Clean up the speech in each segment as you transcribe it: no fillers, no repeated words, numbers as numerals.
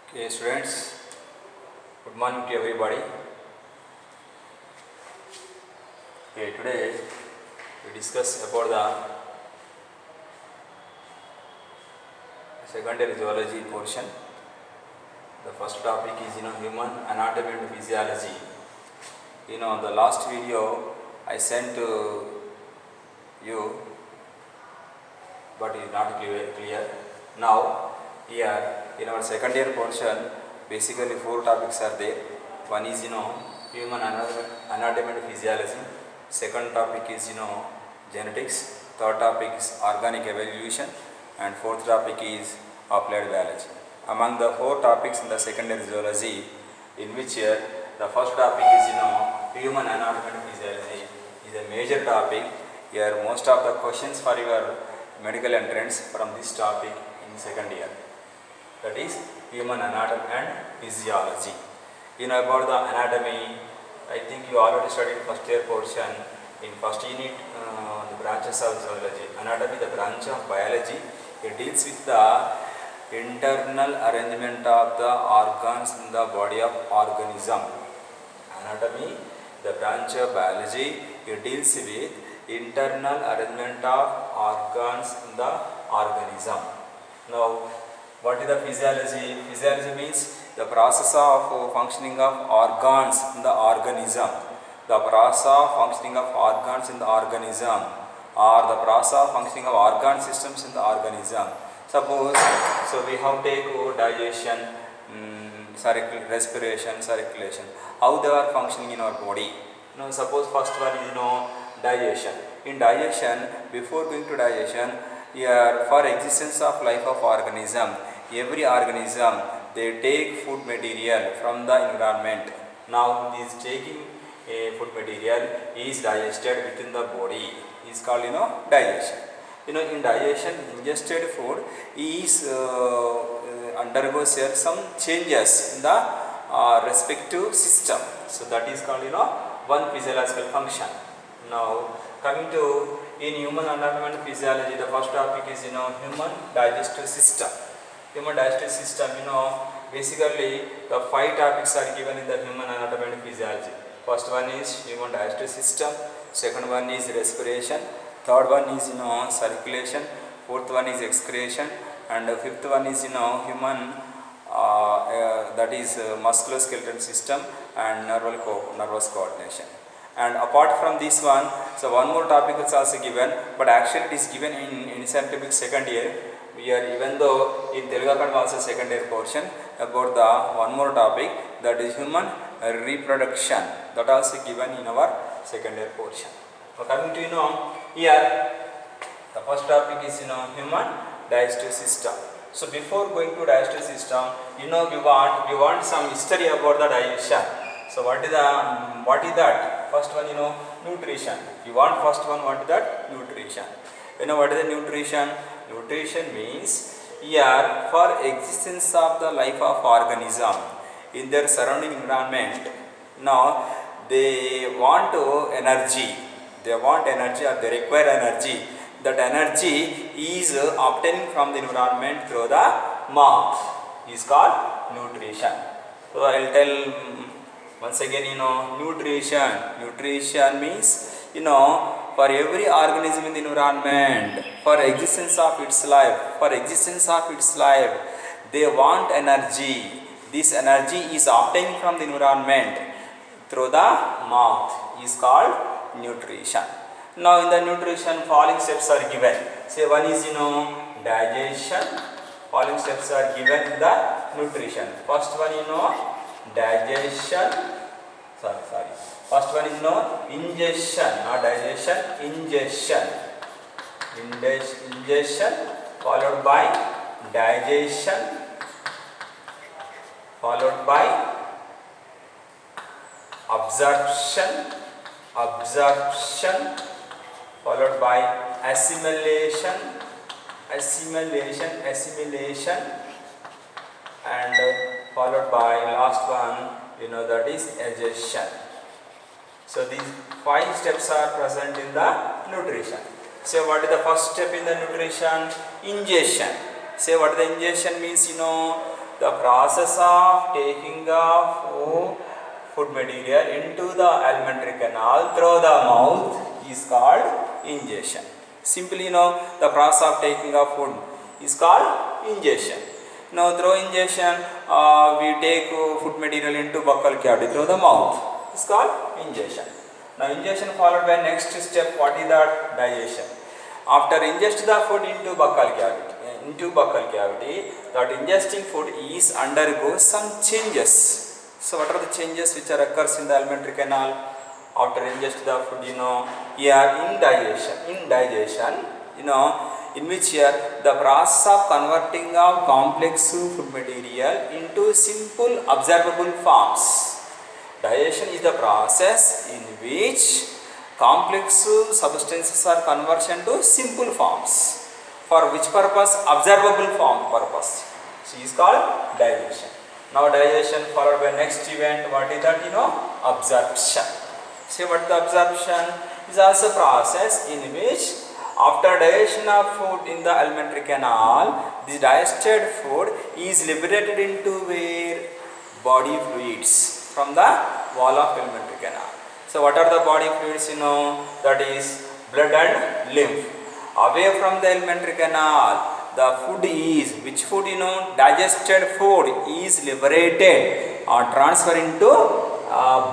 Okay, students, good morning to everybody. Okay, today we discuss about the secondary zoology portion. The first topic is human anatomy and physiology. The last video I sent to you, but it is not clear. Now here in our second year portion, basically four topics are there. One is human anatomy and physiology. Second topic is genetics. Third topic is organic evolution, and fourth topic is applied biology. Among the four topics in the secondary zoology, in which year the first topic is human anatomy and physiology is a major topic. Here most of the questions for your medical entrance from this topic in second year, that is human anatomy and physiology. About the anatomy, I think you already studied first year portion. In first unit, the branches of zoology. Anatomy, the branch of biology, it deals with the internal arrangement of the organs in the body of organism. Anatomy, the branch of biology, it deals with internal arrangement of organs in the organism. Now, what is the physiology? Physiology means the process of functioning of organs in the organism. The process of functioning of organs in the organism, or the process of functioning of organ systems in the organism. Suppose, so we have take digestion, respiration, circulation. How they are functioning in our body? Suppose first one is digestion. In digestion, before going to digestion, here for existence of life of organism, every organism they take food material from the environment. Now this taking a food material is digested within the body is called digestion. In digestion, ingested food is undergoes some changes in the respective system. So that is called one physiological function. Now coming to in human anatomy and physiology, the first topic is human digestive system. Human digestive system, basically the five topics are given in the human anatomy and physiology. First one is human digestive system, second one is respiration, third one is circulation, fourth one is excretion, and fifth one is human that is musculoskeletal system and nervous coordination. And apart from this one, so one more topic is also given, but actually it is given in scientific second year. We are, even though in Telugu Academy also second year portion about the one more topic, that is human reproduction, that also given in our second year portion. Now coming to here the first topic is human digestive system. So before going to digestive system, we want some history about the digestion. So what is that? First one nutrition. You want first one, what is that? Nutrition. What is the nutrition? Nutrition means here for existence of the life of organism in their surrounding environment. Now they want energy. They want energy, or they require energy. That energy is obtained from the environment through the mouth. Is called nutrition. So I will tell once again, nutrition. Nutrition means, for every organism in the environment, for existence of its life, they want energy. This energy is obtained from the environment through the mouth. Is called nutrition. Now in the nutrition, following steps are given. Say one is digestion. Following steps are given in the nutrition. First one digestion. Sorry. First one is ingestion, not digestion. Ingestion, followed by digestion, followed by absorption, followed by assimilation, and followed by last one, that is digestion. So these five steps are present in the nutrition. So what is the first step in the nutrition? Ingestion. Say what the ingestion means, the process of taking of food material into the alimentary canal through the mouth is called ingestion. Simply, the process of taking of food is called ingestion. Now, through ingestion, we take food material into buccal cavity through the mouth. It's called ingestion. Now, ingestion followed by next step. What is that? Digestion. After ingest the food into buccal cavity, that ingesting food is undergoes some changes. So, what are the changes which are occurs in the alimentary canal after ingest the food? Here in digestion, in which here the process of converting of complex food material into simple observable forms. Digestion is the process in which complex substances are conversion to simple forms. For which purpose? Observable form purpose. So, is called digestion. Now, digestion followed by next event. What is that? Absorption. Say what the absorption is also process in which after digestion of food in the alimentary canal, the digested food is liberated into where? Body fluids from the wall of alimentary canal. So, what are the body fluids? That is blood and lymph. Away from the alimentary canal, the food is, which food? Digested food is liberated or transferred into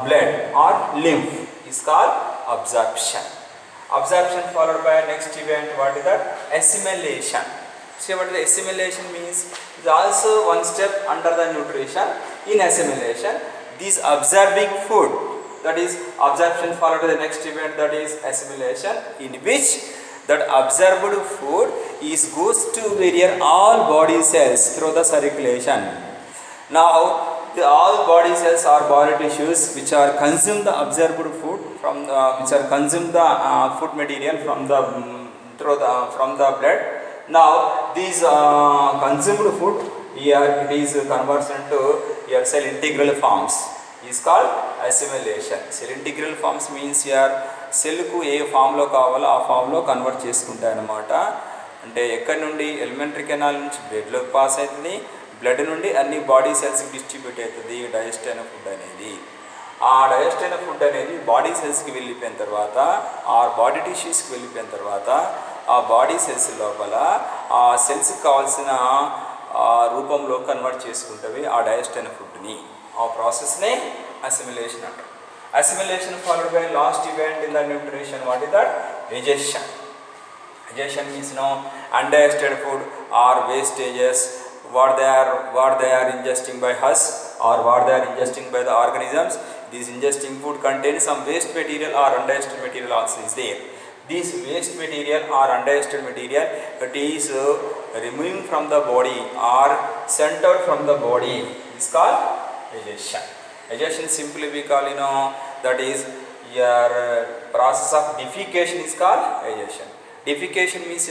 blood or lymph is called absorption. Absorption followed by next event. What is that? Assimilation. See what the assimilation means? Is also one step under the nutrition. In assimilation, this absorbing food, that is absorption followed by the next event, that is assimilation, in which that absorbed food is goes to vary all body cells through the circulation. Now, all body cells or body tissues which are consume the absorbed food from which are consume the food material from the from the blood. Now, these consumed food here it is conversion to your cell integral forms is called assimilation. Cell integral forms means here సెల్కు ఏ ఫామ్లో కావాలో ఆ ఫామ్లో convert చేసుకుంటాయి అన్నమాట. అంటే ఎక్కడి నుండి ఎలిమెంటరీ కెనాల్ నుంచి బ్లడ్లోకి పాస్ అవుతుంది, బ్లడ్ నుండి అన్ని బాడీ సెల్స్కి డిస్ట్రిబ్యూట్ అవుతుంది డైజెస్ట్ అయిన ఫుడ్ అనేది. ఆ డైజెస్ట్ అయిన ఫుడ్ అనేది బాడీ సెల్స్కి వెళ్ళిపోయిన తర్వాత ఆ బాడీ టిష్యూస్కి వెళ్ళిపోయిన తర్వాత ఆ బాడీ సెల్స్ లోపల ఆ సెల్స్కి కావాల్సిన రూపంలో కన్వర్ట్ చేసుకుంటవి ఆ డైజెస్ట్ అయిన ఫుడ్ని. ఆ ప్రాసెస్నే అసిమిలేషన్ అంటారు. Assimilation followed by last event in the nutrition. What is that? Digestion. Digestion means undigested food or wastages what they are ingesting by us or what they are ingesting by the organisms. This ingesting food contains some waste material or undigested material also is there. This waste material or undigested material that is removed from the body or sent out from the body is called digestion. Digestion simply we call that is your process of defecation is called digestion. Defecation means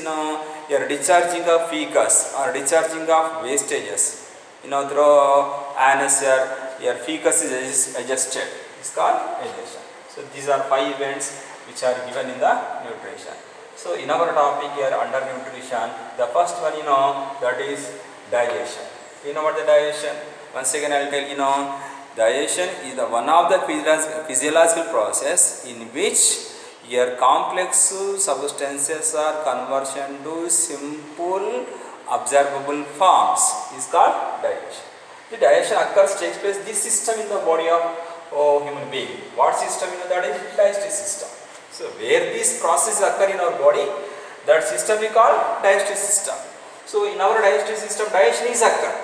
your discharging of fecus or discharging of wastages through anus your fecus is adjusted is called digestion. So these are 5 events which are given in the nutrition. So in our topic here under nutrition, the first one that is digestion. You know what the digestion? Once again I will tell digestion is the one of the physiological process in which your complex substances are conversion to simple observable forms is called digestion. The digestion takes place this system in the body of human being. What system? That is digestive system. So where these processes occur in our body, that system we call digestive system. So in our digestive system, digestion is occur.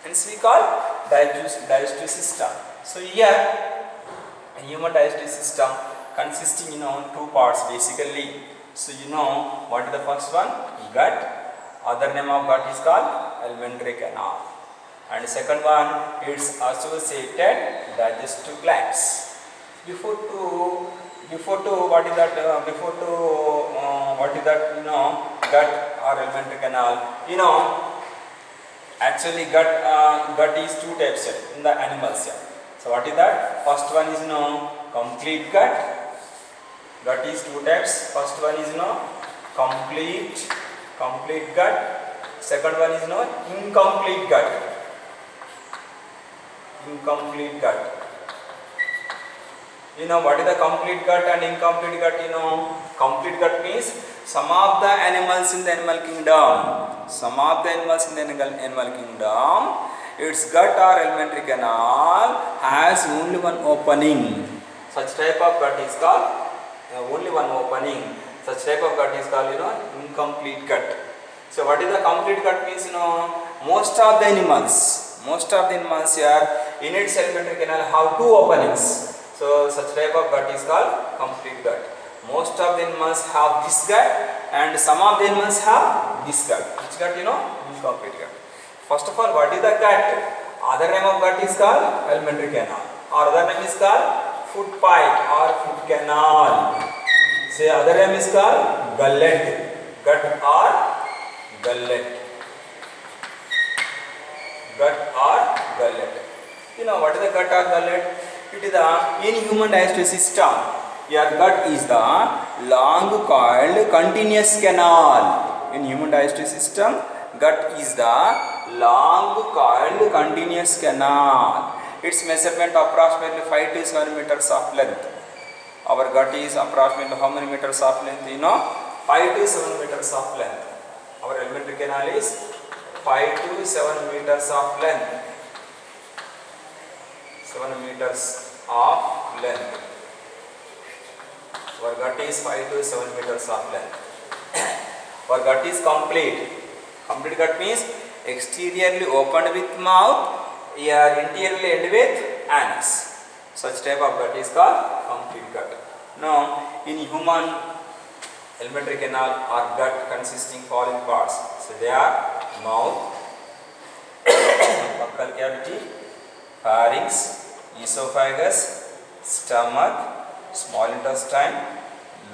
Hence we call digestive system. So here human digestive system consisting 2 parts basically. So what is the first one? Gut. Other name of gut is called alimentary canal. And the second one is associated digestive glands. Before to what is that gut or alimentary canal. Actually gut is 2 types in the animals here. So what is that? First one is complete gut. Gut is 2 types. First one is complete gut Second one is known incomplete gut. Incomplete gut. You know what is the complete gut and incomplete gut? You know, complete gut means some of the animals in the animal kingdom. Some of the animals in the animal kingdom, its gut or alimentary canal has only one opening. Such type of gut is called only one opening. Such type of gut is called, you know, incomplete gut. So what is the complete gut means? You know, most of the animals here in its alimentary canal have two openings. So such type of gut is called complete gut. Most of the animals have this gut and some of the animals have this gut. Which gut, you know? Incomplete gut. First of all, what is the gut? Other name of gut is called alimentary canal, or other name is called food pipe or food canal. Say other name is called gullet. Gut or gullet. Gut or gullet. You know what is the gut or gullet? It is the in human digestive system. Your gut is the long coiled continuous canal. In human digestive system, gut is the long coiled continuous canal. Its measurement approximately 5 to 7 meters of length. Our gut is approximately how many meters of length? You know, 5 to 7 meters of length. Our alimentary canal is 5 to 7 meters of length. 7 meters of length. Our gut is 5 to 7 meters of length. Our gut is complete. Complete gut means exteriorly opened with mouth, interiorly ended with anus. Such type of gut is called complete gut. Now, in human alimentary canal or gut consisting following parts. So they are mouth, buccal cavity, pharynx, esophagus, stomach, small intestine,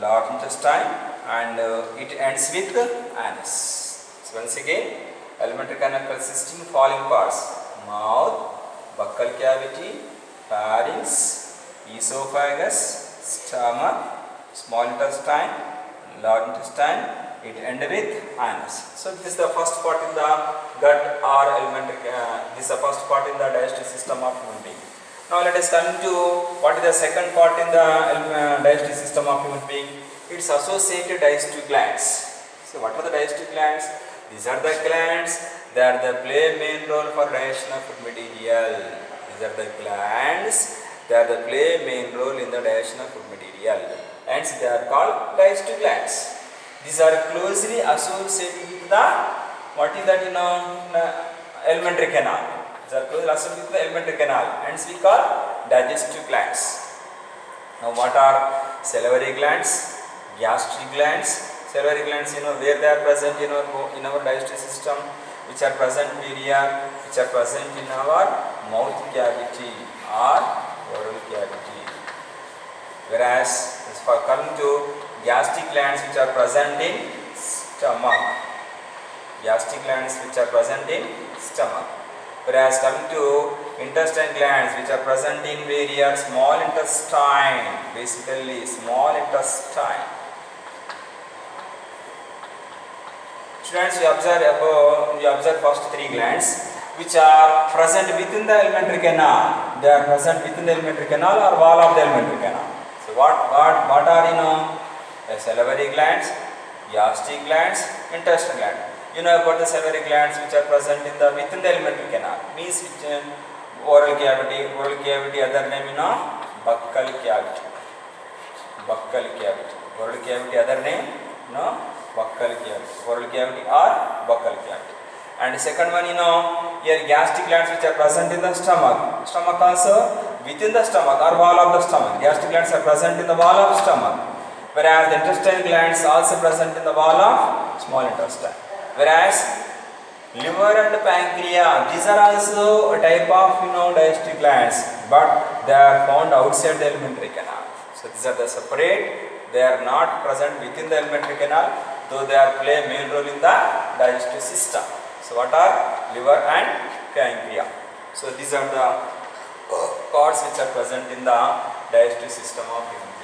large intestine, and it ends with anus. So once again, alimentary canal consisting following parts: mouth, buccal cavity, pharynx, esophagus, stomach, small intestine, large intestine, it ends with anus. So this is the first part in the gut or alimentary. This is the first part in the digestive system of human being. Now let us come to what is the second part in the digestive system of human being. It's associated digestive glands. So what are the digestive glands? These are the glands that play main role for digestion of food material. These are the glands that play main role in the digestion of food material. Hence they are called digestive glands. These are closely associated with the, what is that, you know, alimentary canal. These are closely associated with the alimentary canal. Hence we call digestive glands. Now what are salivary glands, gastric glands? Salivary glands, you know, where they are present in our digestive system, which are present here, which are present in our mouth cavity or oral cavity. Whereas as for coming to gastric glands, which are present in stomach. Gastric glands which are present in stomach. Whereas coming to intestine glands, which are present in various small intestine, basically small intestine. Students, we observe first three glands which are present within the alimentary canal. They are present within the alimentary canal or wall of the alimentary canal. So what are, you know? Salivary glands, gastric glands, intestinal gland. You know about the salivary glands which are present in the within the alimentary canal. Means which oral cavity, other name, you know, buccal cavity. Buccal cavity. Oral cavity, other name, you know, buccal cavity. Oral cavity or buccal cavity. And second one, you know, here gastric glands which are present in the stomach. Stomach also within the stomach or wall of the stomach. Gastric glands are present in the wall of stomach. Whereas the intestinal glands also present in the wall of small intestine. Whereas liver and pancreas, these are also a type of, you know, digestive glands, but they are found outside the alimentary canal. So these are the separate. They are not present within the alimentary canal, though they are play main role in the digestive system. So what are liver and pancreas? So these are the parts which are present in the digestive system of human being.